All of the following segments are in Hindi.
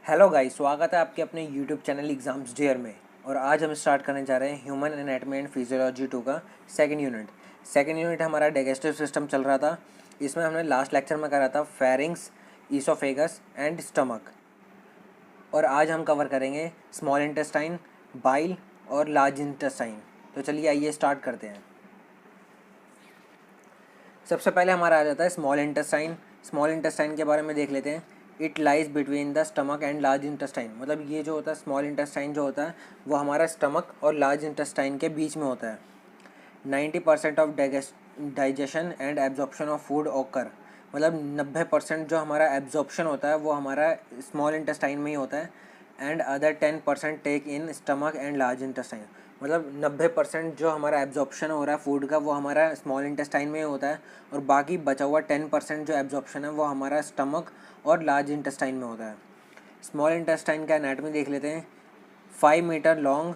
हेलो गाइस, स्वागत है आपके अपने यूट्यूब चैनल एग्जाम्स डेयर में। और आज हम स्टार्ट करने जा रहे हैं ह्यूमन एनाटॉमी एंड फिजियोलॉजी 2 का सेकंड यूनिट हमारा डाइजेस्टिव सिस्टम चल रहा था। इसमें हमने लास्ट लेक्चर में करा था फेरिंग्स, ईसोफेगस एंड स्टमक। और आज हम कवर करेंगे स्मॉल इंटेस्टाइन, बाइल और लार्ज इंटेस्टाइन। तो चलिए आइए स्टार्ट करते हैं। सबसे पहले हमारा आ जाता है स्मॉल इंटेस्टाइन। स्मॉल इंटेस्टाइन के बारे में देख लेते हैं। It lies between the stomach and large intestine. मतलब ये जो होता है स्मॉल इंटेस्टाइन जो होता है वो हमारा स्टमक और लार्ज इंटेस्टाइन के बीच में होता है। 90% of digestion and absorption of food occur. मतलब 90% जो हमारा एब्जॉर्प्शन होता है वो हमारा स्मॉल इंटेस्टाइन में ही होता है। And other 10% take in stomach and large intestine. मतलब 90% जो हमारा एब्जॉर्प्शन हो रहा है फूड का वो हमारा स्मॉल इंटेस्टाइन में ही होता है। और बाकी बचा हुआ 10% जो एब्जॉर्प्शन है वो हमारा स्टमक और लार्ज इंटेस्टाइन में होता है। स्मॉल इंटेस्टाइन का एनाटॉमी देख लेते हैं। 5 metre long,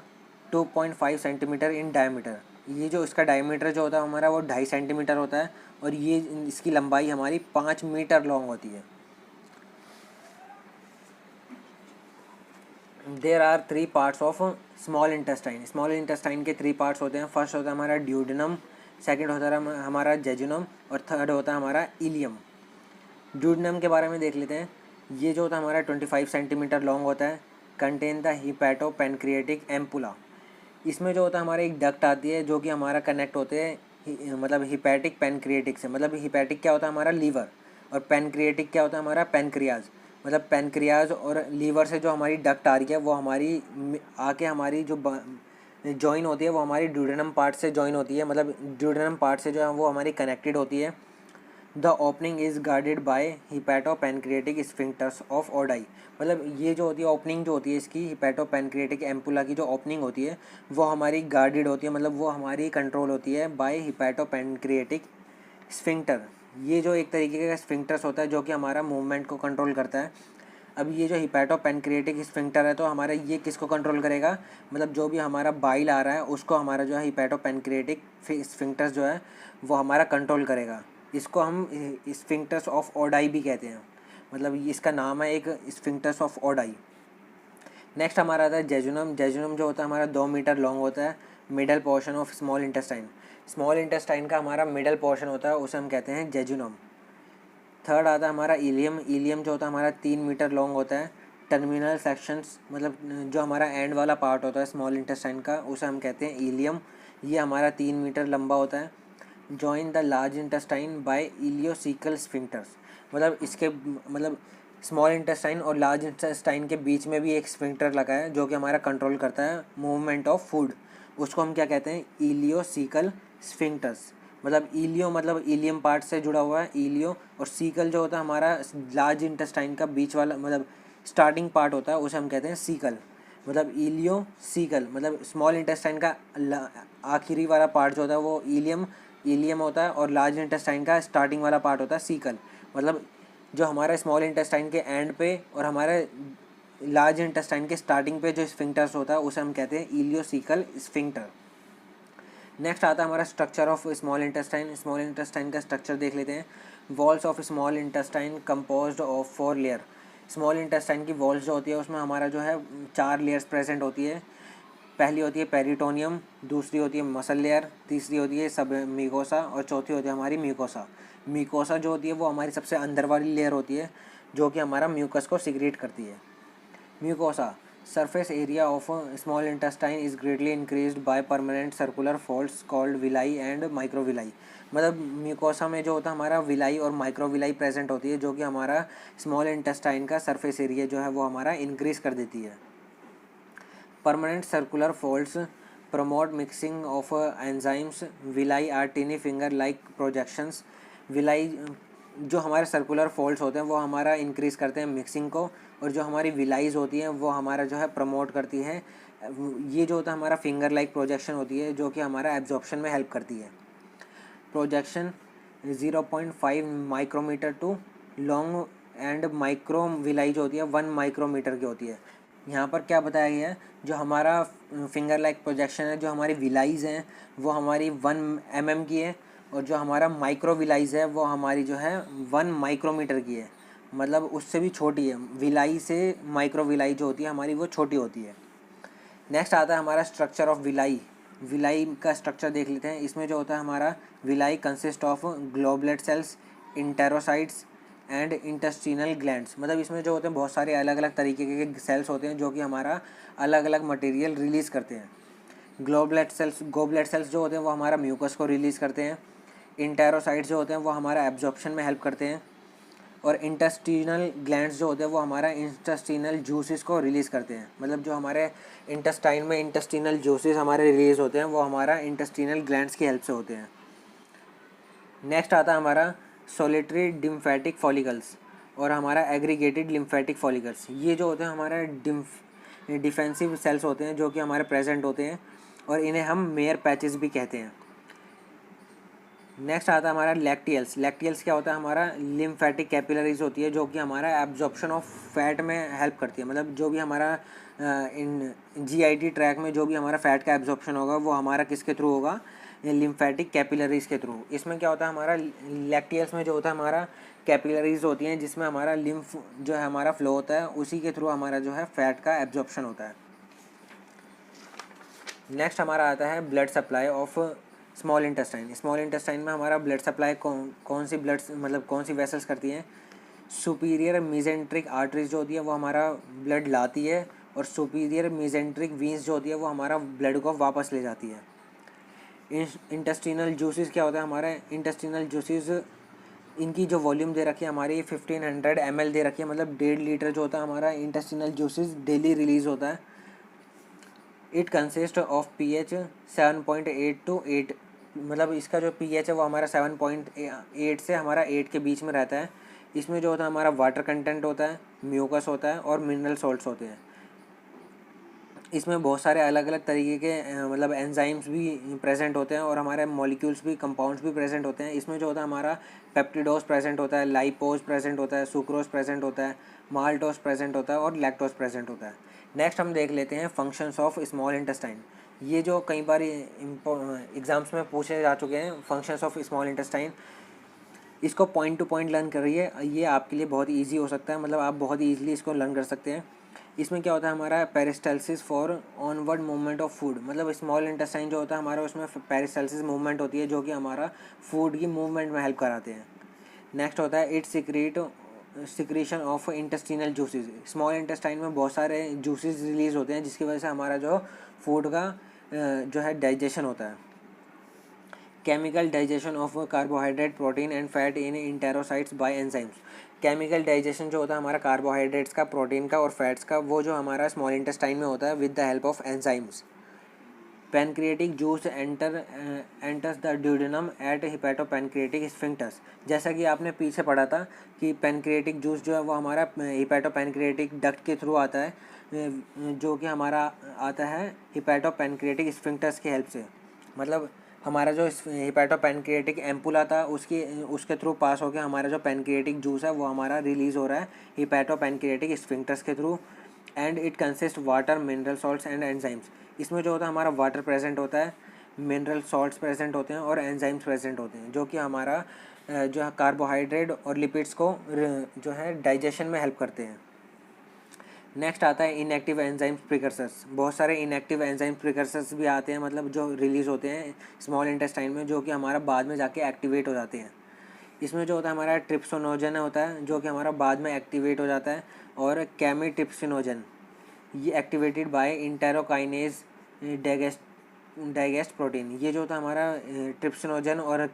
2.5 centimetre in diameter. ये जो इसका डायमीटर जो होता है हमारा वो 2.5 सेंटीमीटर होता है। और ये इसकी लंबाई हमारी 5 मीटर लॉन्ग होती है। There are 3 parts of small intestine. Small intestine के 3 पार्ट्स होते हैं। फर्स्ट होता है हमारा ड्यूडेनम, सेकंड होता है हमारा जेजुनम और थर्ड होता है हमारा इलियम। ड्यूडेनम के बारे में देख लेते हैं। ये जो होता है हमारा 25 सेंटीमीटर लॉन्ग होता है। Contain the hepato pancreatic ampulla. इसमें जो होता है हमारा एक डक्ट आती है जो कि हमारा कनेक्ट होते हैं मतलब हिपैटिक पैनक्रिएटिक से। मतलब हिपैटिक क्या होता है हमारा लीवर, और पैनक्रिएटिक क्या होता है हमारा पैनक्रियाज। मतलब पैनक्रियाज और लीवर से जो हमारी डक्ट आ रही है वो हमारी आके हमारी जो जॉइन होती है वो हमारी ड्यूडेनम पार्ट से जॉइन होती है। मतलब ड्यूडेनम पार्ट से जो है वो हमारी कनेक्टेड होती है। The opening is guarded by hepatopancreatic sphincters of Oddi. मतलब ये जो होती है ओपनिंग जो होती है इसकी हिपैटोपैनक्रिएटिक एम्पुला की जो ओपनिंग होती है वो हमारी गार्डेड होती है। मतलब वो हमारी कंट्रोल होती है बाय हिपैटोपैनक्रिएटिक स्फिंक्टर। ये जो एक तरीके का स्फिंक्टर्स होता है जो कि हमारा मूवमेंट को कंट्रोल करता है। अब ये जो हिपैटोपैनक्रिएटिक स्फिंक्टर है तो हमारा ये किसको कंट्रोल करेगा, मतलब जो भी हमारा बाइल आ रहा है उसको हमारा जो है हिपैटोपैनक्रिएटिक स्फिंक्टर्स जो है वो हमारा कंट्रोल करेगा। इसको हम स्फिंक्टर्स ऑफ ओडाई भी कहते हैं। मतलब इसका नाम है एक स्फिंक्टर्स ऑफ ओडाई। नेक्स्ट हमारा आता है जेजुनम। जेजुनम जो होता है हमारा 2 मीटर लॉन्ग होता है। Middle portion of small intestine. Small intestine का हमारा मिडल पोर्शन होता है उसे हम कहते हैं जेजुनम। थर्ड आता है हमारा इलियम। इलियम जो होता है हमारा 3 मीटर लॉन्ग होता है। टर्मिनल सेक्शंस मतलब जो हमारा एंड वाला पार्ट होता है स्मॉल इंटेस्टाइन का उसे हम कहते हैं इलियम। ये हमारा 3 मीटर लंबा होता है। Join the large intestine bye ileocaecal sphincters. मतलब इसके मतलब स्मॉल इंटेस्टाइन और लार्ज इंटेस्टाइन के बीच में भी एक स्फिंक्टर लगा है जो कि हमारा कंट्रोल करता है मूवमेंट ऑफ फूड। उसको हम क्या कहते हैं, इलियोसिकल स्फिंक्टर्स। मतलब इलियो मतलब इलियम पार्ट से जुड़ा हुआ है इलियो, और सीकल जो होता है हमारा लार्ज इंटेस्टाइन का बीच वाला मतलब स्टार्टिंग पार्ट होता है उसे हम कहते हैं सीकल। मतलब इलियो सीकल मतलब स्मॉल इंटेस्टाइन का आखिरी वाला पार्ट जो होता है वो इलियम होता है और लार्ज इंटेस्टाइन का स्टार्टिंग वाला पार्ट होता है सीकल। मतलब जो हमारे स्मॉल इंटेस्टाइन के एंड पे और हमारे लार्ज इंटेस्टाइन के स्टार्टिंग पे जो स्फिंक्टर्स होता है उसे हम कहते हैं इलियोसिकल स्फिंक्टर। नेक्स्ट आता है हमारा structure of small intestine. Small intestine का स्ट्रक्चर देख लेते हैं। Walls of small intestine composed of 4 layer. Small intestine की वॉल्स जो होती है उसमें हमारा जो है 4 लेयर्स प्रेजेंट होती है। पहली होती है पेरिटोनियम, दूसरी होती है मसल लेयर, तीसरी होती है सब म्यूकोसा और चौथी होती है हमारी म्यूकोसा। म्यूकोसा जो होती है वो हमारी सबसे अंदर वाली लेयर होती है जो कि हमारा म्यूकस को सिक्रेट करती है। Mucosa surface area of small intestine is greatly increased by permanent circular folds called villi and microvilli। मतलब म्यूकोसा में जो होता है हमारा विलाई और माइक्रोविलाई प्रेजेंट होती है जो कि हमारा स्मॉल इंटेस्टाइन का सरफेस एरिया जो है वो हमारा इंक्रीज कर देती है। Permanent circular folds promote mixing of enzymes. Villi are tiny finger like projections. Villi जो हमारे सर्कुलर फोल्ड्स होते हैं वो हमारा इंक्रीज़ करते हैं मिक्सिंग को, और जो हमारी विलाइज होती हैं वो हमारा जो है प्रमोट करती हैं। ये जो होता है हमारा फिंगर लाइक प्रोजेक्शन होती है जो कि हमारा एब्जॉर्प्शन में हेल्प करती है। Projection 0.5 micrometre to long and micro villi जो होती है 1 माइक्रोमीटर की होती है। यहाँ पर क्या बताया गया है, जो हमारा फिंगर लाइक प्रोजेक्शन है जो हमारी विलाइज हैं वो हमारी 1 mm की है, और जो हमारा माइक्रो विलाइज है वो हमारी जो है 1 माइक्रोमीटर की है। मतलब उससे भी छोटी है, विलाई से माइक्रो विलाई जो होती है हमारी वो छोटी होती है। नेक्स्ट आता है हमारा स्ट्रक्चर ऑफ विलाई। विलाई का स्ट्रक्चर देख लेते हैं। इसमें जो होता है हमारा villi consist of goblet cells, enterocytes and intestinal glands. मतलब इसमें जो होते हैं बहुत सारे अलग अलग तरीके के सेल्स होते हैं जो कि हमारा अलग अलग मटेरियल रिलीज़ करते हैं। गोबलेट सेल्स जो होते हैं वो हमारा म्यूकस को रिलीज़ करते हैं। इंटेरोसाइट्स जो होते हैं वो हमारा एब्जॉर्प्शन में हेल्प करते हैं। और इंटेस्टिनल ग्लैंड्स जो होते हैं वो हमारा इंटेस्टिनल जूसेस को रिलीज़ करते हैं। मतलब जो हमारे इंटेस्टाइन में इंटेस्टिनल जूसेस हमारे रिलीज़ होते हैं वो हमारा इंटेस्टिनल ग्लैंड्स की हेल्प से होते हैं। नेक्स्ट आता है हमारा सोलिटरी लिम्फेटिक फॉलिकल्स और हमारा एग्रीगेटेड लिम्फेटिक फॉलिकल्स। ये जो होते हैं हमारा डिफेंसिव सेल्स होते हैं जो कि हमारे प्रेजेंट होते हैं और इन्हें हम मेयर पैचेस भी कहते हैं। नेक्स्ट आता है हमारा लैक्टियल्स। लैक्टियल्स क्या होता है हमारा लिम्फेटिक कैपिलरीज होती है जो कि हमारा एब्जॉर्प्शन ऑफ फैट में हेल्प करती है। मतलब जो भी हमारा इन जीआईटी ट्रैक में जो भी हमारा फैट का एब्जॉर्प्शन होगा वो हमारा किसके थ्रू होगा, लिम्फेटिक कैपिलरीज के थ्रू। इसमें क्या होता है हमारा लैक्टियल्स में जो होता है हमारा कैपिलरीज होती हैं जिसमें हमारा लिम्फ जो है हमारा फ्लो होता है, उसी के थ्रू हमारा जो है फैट का एब्जॉर्प्शन होता है। नेक्स्ट हमारा आता है blood supply of small intestine. Small intestine में हमारा ब्लड सप्लाई कौन सी ब्लड मतलब कौन सी वेसल्स करती हैं। सुपीरियर मीजेंट्रिक आर्टरीज जो होती है वो हमारा ब्लड लाती है और सुपीरियर मीजेंट्रिक वीन्स जो होती है वो हमारा ब्लड को वापस ले जाती है। इंटेस्टिनल जूसेस क्या होता है हमारा इंटेस्टिनल जूसेस, इनकी जो वॉल्यूम दे रखी है हमारी 1500 ml दे रखी है। मतलब 1.5 लीटर जो होता है हमारा इंटेस्टिनल जूसेस डेली रिलीज होता है। It consist of pH 7.8 to 8। मतलब इसका जो pH है वो हमारा 7.8 से हमारा 8 के बीच में रहता है। इसमें जो होता है हमारा वाटर कंटेंट होता है, म्यूकस होता है और मिनरल सॉल्ट्स होते हैं। इसमें बहुत सारे अलग अलग तरीके के मतलब एंजाइम्स भी प्रेजेंट होते हैं और हमारे मॉलिक्यूल्स भी, कंपाउंड्स भी प्रेजेंट होते हैं। इसमें जो होता है हमारा पेप्टिडोज प्रेजेंट होता है, लाइपोज प्रेजेंट होता है, सुक्रोज प्रेजेंट होता है, माल्टोज प्रेजेंट होता है और लैक्टोज प्रेजेंट होता है। नेक्स्ट हम देख लेते हैं फंक्शंस ऑफ स्मॉल इंटेस्टाइन। ये जो कई बार एग्जाम्स में पूछे जा चुके हैं फंक्शंस ऑफ स्मॉल इंटेस्टाइन। इसको पॉइंट टू पॉइंट लर्न करिए, ये आपके लिए बहुत ईजी हो सकता है। मतलब आप बहुत ईजिली इसको लर्न कर सकते हैं। इसमें क्या होता है हमारा peristalsis for onward movement of food. मतलब स्मॉल इंटेस्टाइन जो होता है हमारा उसमें पेरिस्टाल्सिस मूवमेंट होती है जो कि हमारा फूड की मूवमेंट में हेल्प कराते हैं। नेक्स्ट होता है it secretion of intestinal juices. Small intestine में बहुत सारे जूसेस रिलीज होते हैं जिसकी वजह से हमारा जो फूड का जो है डाइजेशन होता है। Chemical digestion of carbohydrate, protein and fat in enterocytes by enzymes. Chemical digestion जो होता है हमारा कार्बोहाइड्रेट्स का, प्रोटीन का और फैट्स का, वो जो हमारा स्मॉल इंटेस्टाइन में होता है with the help of enzymes. Pancreatic juice enters the duodenum at hepatopancreatic sphincters. जैसा कि आपने पीछे पढ़ा था कि पैनक्रिएटिक जूस जो है वो हमारा हिपैटोपैनक्रिएटिक डक्ट के थ्रू आता है, जो कि हमारा आता है हिपैटोपैनक्रिएटिक स्फिंक्टर्स की हेल्प से। मतलब हमारा जो हिपैटोपैनक्रिएटिक एम्पुला था उसके थ्रू पास होकर हमारा जो पैनक्रिएटिक जूस है वो हमारा रिलीज़ हो रहा है हिपैटोपैनक्रिएटिक स्फिंक्टर्स के through. And it consist water, mineral salts and enzymes. इसमें जो होता है हमारा वाटर प्रेजेंट होता है, मिनरल सॉल्ट्स प्रेजेंट होते हैं और एंजाइम्स प्रेजेंट होते हैं जो कि हमारा जो है कार्बोहाइड्रेट और लिपिड्स को जो है डाइजेशन में हेल्प करते हैं। नेक्स्ट आता है इनएक्टिव एंजाइम्स प्रिकर्सर्स। बहुत सारे इनएक्टिव एंजाइम प्रिकर्सर्स भी आते हैं, मतलब जो रिलीज़ होते हैं स्मॉल इंटेस्टाइन में, जो कि हमारा बाद में जाके एक्टिवेट हो जाते हैं। इसमें जो होता है हमारा ट्रिप्सोनोजन होता है जो कि हमारा बाद में एक्टिवेट हो जाता है, और कैमीट्रिप्सिनोजन ये activated by enterokinase digest protein. ये जो होता है हमारा ट्रिप्सिनोजन और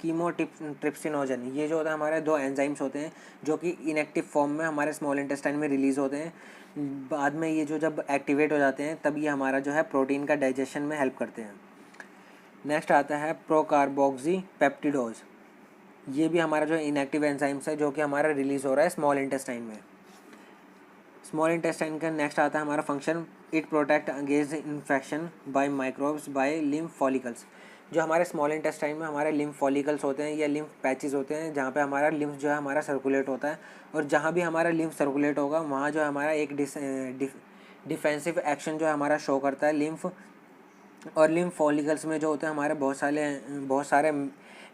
कीमोट्रिप्सिनोजन, ये जो होता है हमारे दो एंजाइम्स होते हैं जो कि इनएक्टिव फॉर्म में हमारे स्मॉल इंटेस्टाइन में रिलीज़ होते हैं। बाद में ये जो जब एक्टिवेट हो जाते हैं तब ये हमारा जो है प्रोटीन का डाइजेशन में हेल्प करते हैं। नेक्स्ट आता है प्रोकार्बोक्सी पेप्टिडोज। ये भी हमारा जो इनएक्टिव एंजाइम्स है जो कि हमारा रिलीज़ हो रहा है स्मॉल इंटेस्टाइन में। स्मॉल इंटेस्टाइन का नेक्स्ट आता है हमारा function, it protect against infection by microbes by lymph follicles. जो हमारे स्मॉल इंटेस्टाइन में हमारे लिम्फ फॉलिकल्स होते हैं या लिम्फ पैचेस होते हैं जहाँ पे हमारा लिम्फ जो है हमारा सर्कुलेट होता है, और जहाँ भी हमारा लिम्फ सर्कुलेट होगा वहाँ जो हमारा एक डिफेंसिव एक्शन जो है हमारा शो करता है लिम्फ। और लिम्फ फॉलिकल्स में जो होते हैं हमारे बहुत सारे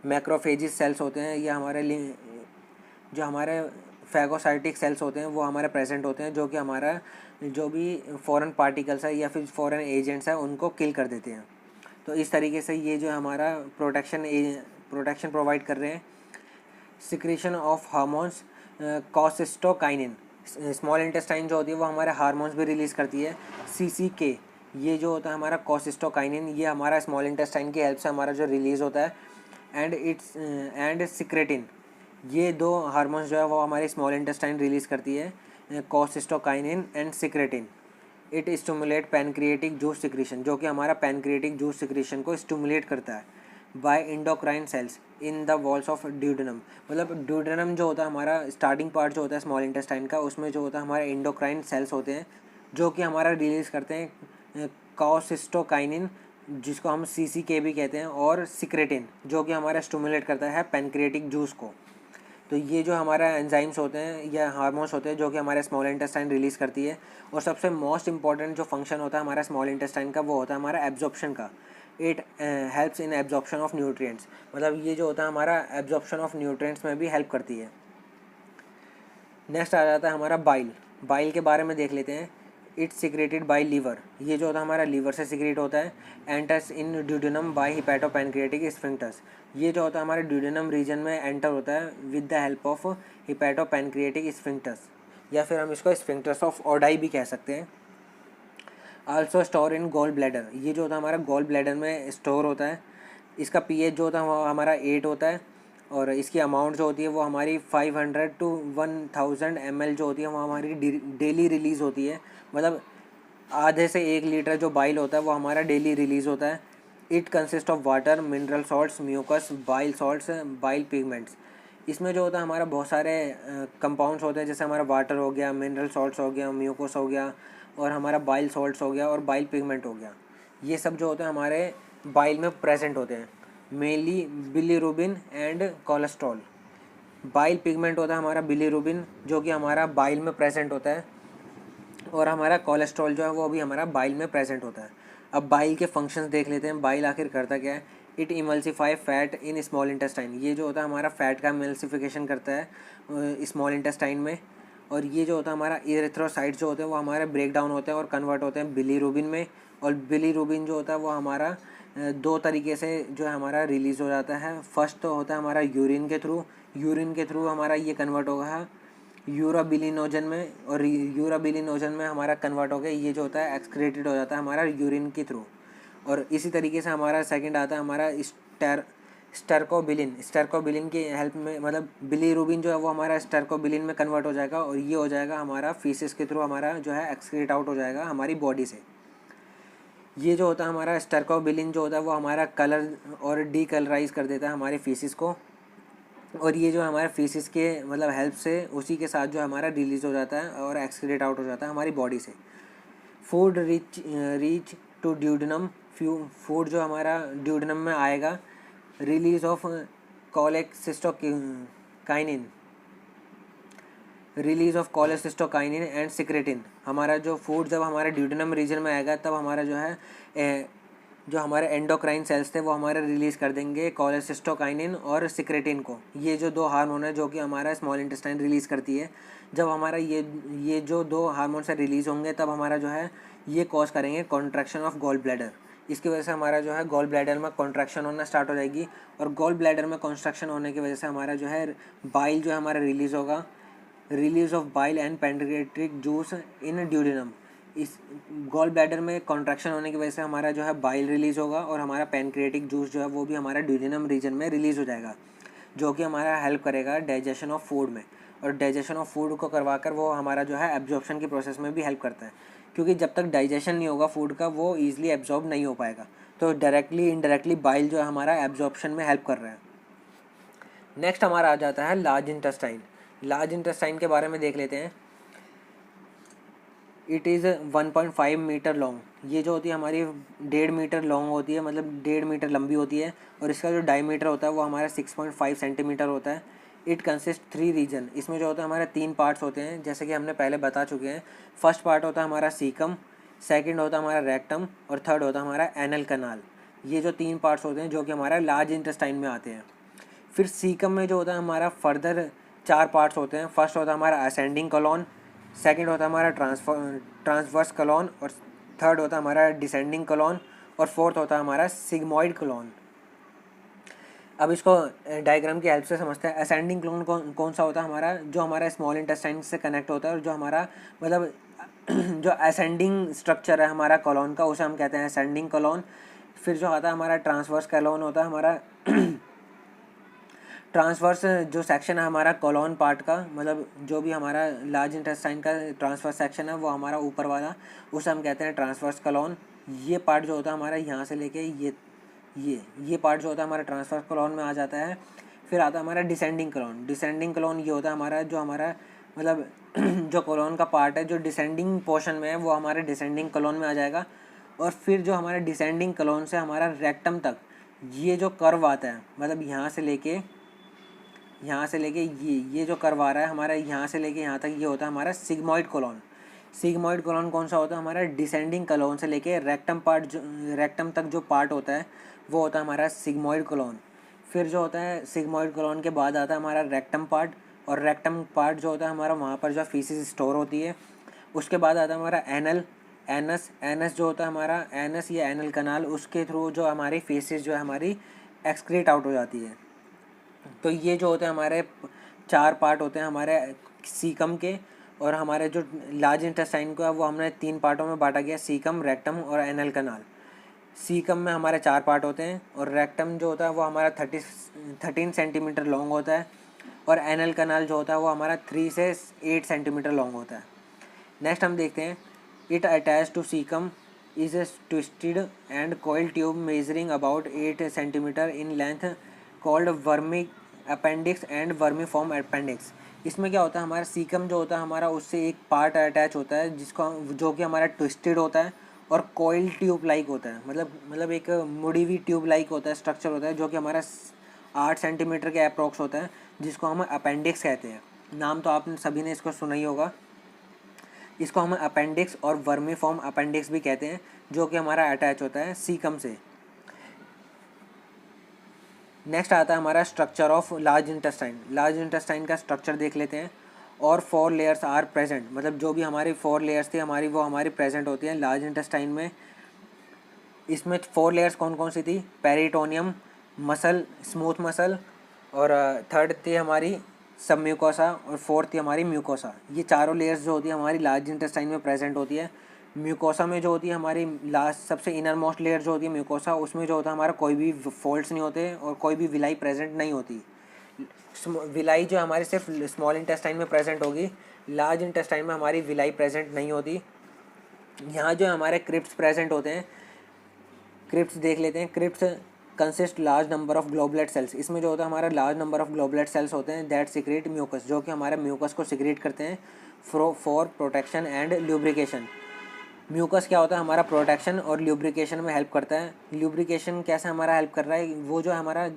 मैक्रोफेजिस सेल्स होते हैं, या हमारे जो हमारे फैगोसाइटिक सेल्स होते हैं वो हमारे प्रेजेंट होते हैं, जो कि हमारा जो भी फॉरेन पार्टिकल्स है या फिर फॉरेन एजेंट्स है उनको किल कर देते हैं। तो इस तरीके से ये जो हमारा प्रोटेक्शन प्रोवाइड कर रहे हैं। Secretion of hormones, cholecystokinin, small intestine जो होती है वो हमारे हार्मोन्स भी रिलीज़ करती है। CCK, ये जो होता है हमारा कोसिस्टोकाइनिन, ये हमारा स्मॉल इंटेस्टाइन की हेल्प से हमारा जो रिलीज़ होता है। एंड सिक्रेटिन, ये दो हार्मोन्स जो है वो हमारी स्मॉल इंटेस्टाइन रिलीज़ करती है, cholecystokinin and secretin. It stimulate pancreatic juice secretion, जो कि हमारा पैनक्रिएटिक जूस सिक्रीशन को स्टिमुलेट करता है by endocrine cells in the walls of duodenum. मतलब ड्यूडेनम जो होता है हमारा स्टार्टिंग पार्ट जो होता है स्मॉल इंटेस्टाइन का, उसमें जो होता है हमारे इंडोक्राइन सेल्स होते हैं जो कि हमारा रिलीज़ करते हैं कोसिस्टोकाइनिन, जिसको हम CCK भी कहते हैं, और सिक्रेटिन, जो कि हमारा स्टिमुलेट करता है पैनक्रिएटिक जूस को। तो ये जो हमारा एंजाइम्स होते हैं या हार्मोन्स होते हैं जो कि हमारे स्मॉल इंटेस्टाइन रिलीज़ करती है। और सबसे मोस्ट इंपॉर्टेंट जो फंक्शन होता है हमारा स्मॉल इंटेस्टाइन का, वो होता है हमारा एब्जॉर्प्शन का। It helps in absorption of nutrients, मतलब ये जो होता है हमारा एब्जॉर्प्शन ऑफ न्यूट्रिएंट्स में भी हेल्प करती है। नेक्स्ट आ जाता है हमारा बाइल। बाइल के बारे में देख लेते हैं। इट्स सिक्रेटेड बाय लीवर, ये जो होता है हमारा लीवर से सिक्रेट होता है। Enters in duodenum by hepatopancreatic sphincters, ये जो होता है हमारे ड्यूडेनम रीजन में एंटर होता है with the help of hepatopancreatic sphincters, या फिर हम इसको स्फिंक्टर्स ऑफ ओडाई भी कह सकते हैं। Also store in gall bladder, ये जो होता है हमारा गॉल ब्लैडर में स्टोर होता है। इसका pH जो होता है वो हमारा 8 होता है, और इसकी अमाउंट जो होती है वो हमारी 500 to 1000 ml जो होती है वो हमारी डेली रिलीज़ होती है। मतलब आधे से 1 लीटर जो बाइल होता है वो हमारा डेली रिलीज़ होता है। It consist of water, mineral salts, mucus, bile salts, bile pigments. इसमें जो होता है हमारा बहुत सारे कंपाउंड्स होते हैं, जैसे हमारा वाटर हो गया, मिनरल सॉल्ट्स हो गया, म्यूकस हो गया, और हमारा बाइल सॉल्ट्स हो गया, और बाइल पिगमेंट हो गया। ये सब जो होते हैं हमारे बाइल में प्रेजेंट होते हैं, mainly bilirubin and cholesterol. Bile pigment होता है हमारा बिलीरुबिन, जो कि हमारा बाइल में प्रेजेंट होता है, और हमारा कोलेस्ट्रॉल जो है वो भी हमारा बाइल में प्रेजेंट होता है। अब बाइल के फंक्शंस देख लेते हैं। बाइल आखिर करता क्या है। It emulsify fat in small intestine, ये जो होता है हमारा फैट का इमल्सिफिकेशन करता है स्मॉल इंटेस्टाइन में। और ये जो होता है हमारा इरेथ्रोसाइट्स जो होते हैं वो हमारे ब्रेक डाउन होते हैं और कन्वर्ट होते हैं बिलीरुबिन में। और बिलीरुबिन जो होता है वो हमारा दो तरीके से जो है हमारा रिलीज़ हो जाता है। फर्स्ट तो होता है हमारा यूरिन के थ्रू हमारा ये कन्वर्ट होगा यूराबिलिनोजन में, और यूराबिलिनोजन में हमारा कन्वर्ट हो गया, ये जो होता है एक्सक्रीटेड हो जाता है हमारा यूरिन के थ्रू। और इसी तरीके से हमारा सेकंड आता है हमारा स्टेरकोबिलिन की हेल्प में, मतलब बिलीरुबिन जो है वो हमारा स्टेरकोबिलिन में कन्वर्ट हो जाएगा, और ये हो जाएगा हमारा फीसिस के थ्रू हमारा जो है एक्सक्रीट आउट हो जाएगा हमारी बॉडी से। ये जो होता है हमारा स्टेरकोबिलिन जो होता है वो हमारा कलर और डीकलराइज कर देता है हमारे फीसिस को, और ये जो हमारे फीसिस के मतलब हेल्प से उसी के साथ जो हमारा रिलीज़ हो जाता है और एक्सक्रीट आउट हो जाता है हमारी बॉडी से। Food reach to duodenum, food जो हमारा ड्यूडेनम में आएगा। Release of cholecystokinin and secretin, हमारा जो फूड जब हमारे ड्यूडेनम रीजन में आएगा तब हमारा जो है जो हमारे एंडोक्राइन सेल्स थे वो हमारे रिलीज़ कर देंगे कोलेसिस्टोकाइनिन और सिक्रेटिन को। ये जो दो हार्मोन है जो कि हमारा स्मॉल इंटेस्टाइन रिलीज़ करती है। जब हमारा ये जो दो हार्मोन से रिलीज़ होंगे तब हमारा जो है ये कॉज करेंगे कॉन्ट्रैक्शन ऑफ गॉल ब्लैडर। इसकी वजह से हमारा जो है गॉल ब्लैडर में कॉन्ट्रैक्शन होना स्टार्ट हो जाएगी, और गॉल ब्लैडर में कॉन्ट्रैक्शन होने की वजह से हमारा जो है बाइल जो है हमारा रिलीज़ होगा। Release of bile and pancreatic juice in duodenum, इस गॉल ब्लैडर में कॉन्ट्रैक्शन होने की वजह से हमारा जो है बाइल रिलीज़ होगा, और हमारा पैनक्रिएटिक जूस जो है वो भी हमारा ड्यूडेनम रीजन में रिलीज़ हो जाएगा, जो कि हमारा हेल्प करेगा डाइजेशन ऑफ फूड में। और डाइजेशन ऑफ फूड को करवाकर वो हमारा जो है एब्जॉर्प्शन की प्रोसेस में भी हेल्प करता है, क्योंकि जब तक डाइजेशन नहीं होगा फूड का वो ईजिली एब्जॉर्ब नहीं हो पाएगा। तो डायरेक्टली इनडायरेक्टली बाइल जो है हमारा एब्जॉर्प्शन में हेल्प कर रहा है। नेक्स्ट हमारा आ जाता है लार्ज इंटेस्टाइन। लार्ज इंटेस्टाइन के बारे में देख लेते हैं। इट इज़ 1.5 मीटर लॉन्ग, ये जो होती है हमारी 1.5 मीटर लॉन्ग होती है, मतलब 1.5 मीटर लंबी होती है, और इसका जो डायमीटर होता है वो हमारा 6.5 सेंटीमीटर होता है। इट कंसिस्ट 3 रीजन, इसमें जो होता है हमारे 3 पार्ट्स होते हैं, जैसे कि हमने पहले बता चुके हैं। फर्स्ट पार्ट होता है हमारा सीकम, सेकंड होता है हमारा रेक्टम, और थर्ड होता है हमारा एनल कनाल। ये जो 3 पार्ट्स होते हैं जो कि हमारा लार्ज इंटेस्टाइन में आते हैं। फिर सीकम में जो होता है हमारा फर्दर 4 पार्ट्स होते हैं। फर्स्ट होता है हमारा असेंडिंग कॉलोन, सेकंड होता है हमारा ट्रांसवर्स कॉलोन, और थर्ड होता है हमारा डिसेंडिंग कॉलोन, और फोर्थ होता है हमारा सिग्मॉइड कॉलोन। अब इसको डायग्राम की हेल्प से समझते हैं। असेंडिंग कॉलोन कौन सा होता है हमारा, जो हमारा स्मॉल इंटेस्टाइन से कनेक्ट होता है, और जो हमारा मतलब जो असेंडिंग स्ट्रक्चर है हमारा कॉलोन का, उसे हम कहते हैं असेंडिंग कॉलोन। फिर जो आता है हमारा ट्रांसवर्स कॉलोन होता है हमारा ट्रांसवर्स जो सेक्शन है हमारा कॉलोन पार्ट का, मतलब जो भी हमारा लार्ज इंटेस्टाइन का ट्रांसवर्स सेक्शन है वो हमारा ऊपर वाला, उसे हम कहते हैं ट्रांसवर्स कॉलोन। ये पार्ट जो होता है हमारा यहाँ से लेके ये पार्ट जो होता है हमारा ट्रांसवर्स कॉलोन में आ जाता है। फिर आता है हमारा डिसेंडिंग कॉलोन। डिसेंडिंग कॉलोन ये होता है हमारा जो हमारा मतलब जो कॉलोन का पार्ट है जो डिसेंडिंग पोर्शन में है वो हमारे डिसेंडिंग कॉलोन में आ जाएगा। और फिर जो हमारे डिसेंडिंग कॉलोन से हमारा रेक्टम तक ये जो कर्व आता है, मतलब यहाँ से लेके ये जो कर्व आ रहा है हमारा, यहाँ से लेके यहाँ तक, ये होता है हमारा सिग्मॉइड कॉलोन। सिग्मॉइड कॉलोन कौन सा होता है हमारा, डिसेंडिंग कॉलोन से लेके रेक्टम तक जो पार्ट होता है वो होता है हमारा सिग्मॉइड कॉलोन। फिर जो होता है सिग्मॉइड कॉलोन के बाद आता है हमारा रेक्टम पार्ट, और रेक्टम पार्ट जो होता है हमारा वहाँ पर जो फीसिस स्टोर होती है। उसके बाद आता है हमारा एनस जो होता है हमारा एनस या एनल कनाल, उसके थ्रू जो हमारी फीसिस जो है हमारी एक्सक्रीट आउट हो जाती है। तो ये जो होते हैं हमारे 4 पार्ट होते हैं हमारे सीकम के। और हमारे जो लार्ज इंटेस्टाइन को है वो हमने 3 पार्टों में बांटा गया, सीकम, रेक्टम और एनल कनाल। सीकम में हमारे 4 पार्ट होते हैं, और रेक्टम जो होता है वो हमारा 13 सेंटीमीटर लॉन्ग होता है, और एनल कनाल जो होता है वो हमारा 3 से 8 सेंटीमीटर लॉन्ग होता है। नेक्स्ट हम देखते हैं, it attach to caecum is a twisted and coil tube measuring about 8 centimetre in length called vermi appendix and vermiform appendix. इसमें क्या होता है हमारा सीकम जो होता है हमारा, उससे एक पार्ट अटैच होता है जिसको जो कि हमारा ट्विस्टेड होता है और कॉइल ट्यूब लाइक होता है, मतलब एक मुड़ी हुई ट्यूब लाइक होता है, स्ट्रक्चर होता है जो कि हमारा 8 सेंटीमीटर के अप्रॉक्स होता है, जिसको हम अपेंडिक्स कहते हैं। नाम तो आपने सभी ने इसको सुना ही होगा। इसको हम अपेंडिक्स और वर्मीफॉर्म अपेंडिक्स भी कहते हैं, जो कि हमारा अटैच होता है सीकम से। नेक्स्ट आता है हमारा structure of large intestine. Large intestine का स्ट्रक्चर देख लेते हैं। और 4 लेयर्स आर प्रेजेंट, मतलब जो भी हमारी 4 लेयर्स थी हमारी वो हमारी प्रेजेंट होती है लार्ज इंटेस्टाइन में। इसमें 4 लेयर्स कौन कौन सी थी, पेरिटोनियम, मसल, स्मूथ मसल, और थर्ड थी हमारी सब म्यूकोसा, और फोर्थ थी हमारी म्यूकोसा। ये चारों लेयर्स जो होती है हमारी लार्ज इंटेस्टाइन में प्रेजेंट होती है। म्यूकोसा में जो होती है हमारी लास्ट सबसे इनर मोस्ट लेयर जो होती है म्यूकोसा, उसमें जो होता है हमारा कोई भी फोल्ड्स नहीं होते और कोई भी विलाई प्रेजेंट नहीं होती। विलाई जो हमारी सिर्फ स्मॉल इंटेस्टाइन में प्रेजेंट होगी, लार्ज इंटेस्टाइन में हमारी विलाई प्रेजेंट नहीं होती। यहाँ जो हमारे क्रिप्ट्स प्रेजेंट होते हैं, क्रिप्ट्स देख लेते हैं। Crypts consist large number of goblet cells. इसमें जो होता है हमारा large number of goblet cells होते हैं दैट सिक्रेट म्यूकस, जो कि हमारे म्यूकस को सिक्रेट करते हैं for protection and lubrication. Mucus क्या होता है हमारा प्रोटेक्शन और ल्यूब्रिकेशन में हेल्प करता है। ल्यूब्रिकेशन कैसे हमारा हेल्प कर रहा है, वो जो हमारा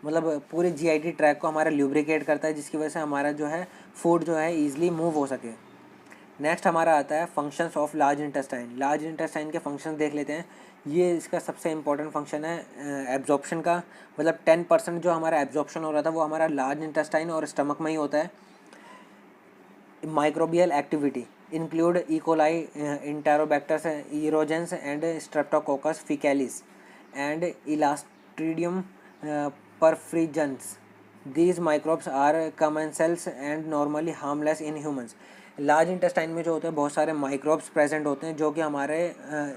मतलब पूरे जीआईटी ट्रैक को हमारा ल्यूब्रिकेट करता है, जिसकी वजह से हमारा जो है फूड जो है ईजिली मूव हो सके। नेक्स्ट हमारा आता है functions of large intestine. Large intestine के फंक्शंस देख लेते हैं। ये इसका सबसे इंपॉर्टेंट फंक्शन है एब्जॉर्प्शन का, मतलब 10% जो हमारा एब्जॉर्प्शन हो रहा था वो हमारा लार्ज इंटेस्टाइन और स्टमक में ही होता है। Microbial activity include E. coli, Enterobacter, erogens and Streptococcus faecalis and Elastridium perfringens. These microbes are commensals and normally harmless in humans. Large intestine में जो होते हैं बहुत सारे माइक्रोब्स प्रेजेंट होते हैं जो कि हमारे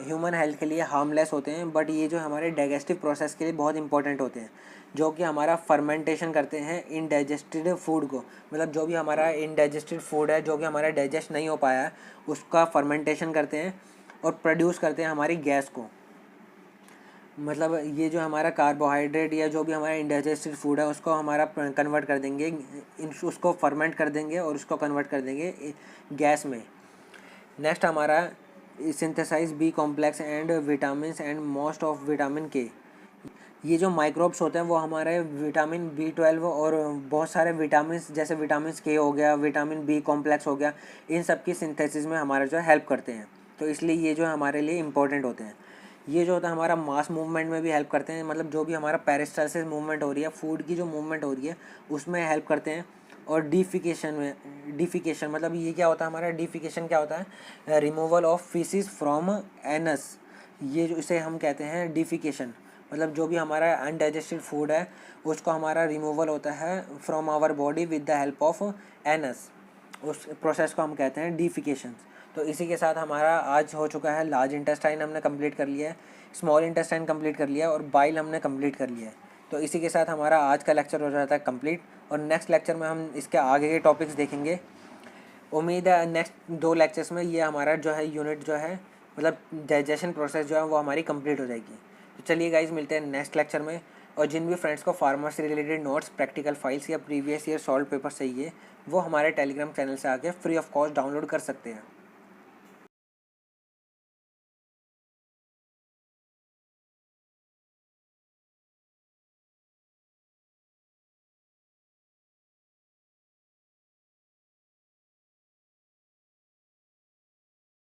ह्यूमन हेल्थ के लिए हार्मलेस होते हैं, बट ये जो हमारे डाइजेस्टिव प्रोसेस के लिए बहुत इंपॉर्टेंट होते हैं, जो कि हमारा फर्मेंटेशन करते हैं इनडाइजेस्टेड फूड को। मतलब जो भी हमारा इनडाइजेस्टेड फूड है जो कि हमारा डाइजेस्ट नहीं हो पाया है उसका फर्मेंटेशन करते हैं और प्रोड्यूस करते हैं हमारी गैस को। मतलब ये जो हमारा कार्बोहाइड्रेट या जो भी हमारा इंडाइजेस्टेड फूड है उसको हमारा कन्वर्ट कर देंगे, उसको फर्मेंट कर देंगे और उसको कन्वर्ट कर देंगे गैस में। नेक्स्ट हमारा synthesise B complex and vitamin and most of vitamin K. ये जो माइक्रोब्स होते हैं वो हमारे विटामिन B12 और बहुत सारे विटामिन जैसे विटामिन के हो गया, विटामिन बी कॉम्प्लेक्स हो गया, इन सब की सिंथेसिस में हमारा जो हेल्प करते हैं। तो इसलिए ये जो हमारे लिए इम्पोर्टेंट होते हैं। ये जो होता है हमारा मास मूवमेंट में भी हेल्प करते हैं, मतलब जो भी हमारा पेरिस्टालसिस मूवमेंट हो रही है, फूड की जो मूवमेंट हो रही है उसमें हेल्प करते हैं। और डिफिकेशन मतलब ये क्या होता है हमारा, डिफिकेशन क्या होता है, removal of faeces from anus, ये जो इसे हम कहते हैं डिफिकेशन, मतलब जो भी हमारा अनडाइजेस्टेड फूड है उसको हमारा रिमूवल होता है from our body with the help of anus, उस प्रोसेस को हम कहते हैं डिफिकेशन। तो इसी के साथ हमारा आज हो चुका है, लार्ज इंटेस्टाइन हमने कंप्लीट कर लिया है, स्मॉल इंटेस्टाइन कंप्लीट कर लिया है और बाइल हमने कंप्लीट कर लिया है। तो इसी के साथ हमारा आज का लेक्चर हो जाता है कंप्लीट, और नेक्स्ट लेक्चर में हम इसके आगे के टॉपिक्स देखेंगे। उम्मीद है नेक्स्ट 2 लेक्चर्स में ये हमारा जो है यूनिट जो है मतलब डाइजेशन प्रोसेस जो है वो हमारी कंप्लीट हो जाएगी। तो चलिए गाइज मिलते हैं नेक्स्ट लेक्चर में। और जिन भी फ्रेंड्स को फार्मा से रिलेटेड नोट्स, प्रैक्टिकल फाइल्स या प्रीवियस ईयर सॉल्व पेपर चाहिए वो हमारे टेलीग्राम चैनल से आके फ्री ऑफ कॉस्ट डाउनलोड कर सकते हैं।